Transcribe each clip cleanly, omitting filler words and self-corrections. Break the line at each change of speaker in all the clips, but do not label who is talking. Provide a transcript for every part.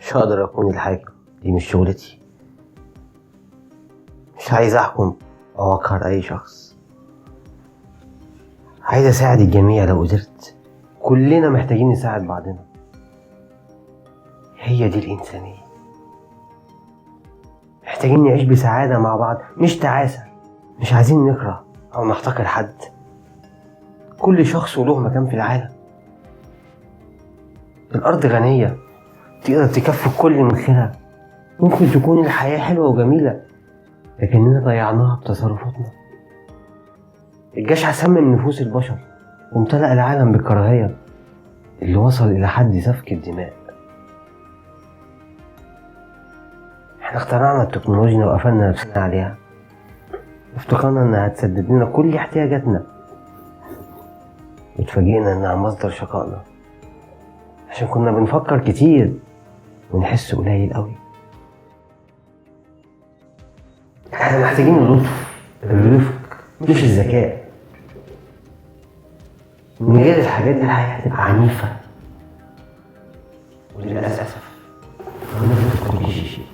مش هقدر أكون الحاكم، دي مش شغلتي. مش عايز أحكم أو أقهر أي شخص، عايز أساعد الجميع لو قدرت. كلنا محتاجين نساعد بعضنا، هي دي الإنسانية. محتاجين نعيش بسعادة مع بعض، مش تعاسة. مش عايزين نكره أو نحتقر حد. كل شخص وله مكان في العالم. الأرض غنية، تقدر تكفي الكل من خيرها. ممكن تكون الحياة حلوة وجميلة، لكننا ضيعناها بتصرفاتنا. الجشع سمم نفوس البشر وامتلأ العالم بالكراهية اللي وصل إلى حد سفك الدماء. احنا اخترعنا التكنولوجيا وقفلنا نفسنا عليها، وافتكرنا انها هتسدد لنا كل احتياجاتنا، واتفاجئنا انها مصدر شقائنا، عشان كنا بنفكر كتير ونحس قليل قوي. احنا محتاجين اللطف، الرفق، مش الذكاء. من غير الحاجات دي الحياة هتبقى عنيفة، وللأسف هنفقد كل شيء.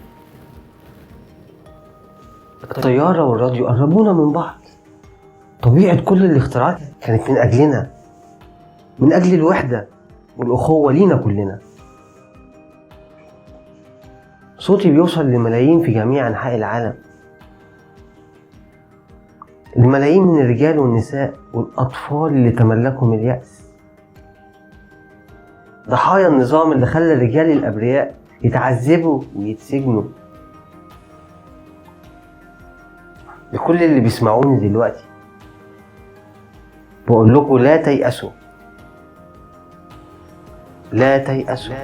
الطيارة والراديو قربونا من بعض. طبيعة كل الاختراعات كانت من أجلنا، من أجل الوحدة والأخوة لينا كلنا. صوتي بيوصل لملايين في جميع أنحاء العالم، الملايين من الرجال والنساء والأطفال اللي تملكهم اليأس، ضحايا النظام اللي خلى الرجال الأبرياء يتعذبوا ويتسجنوا. لكل اللي بيسمعوني دلوقتي بقول لكم لا تيأسوا، لا تيأسوا.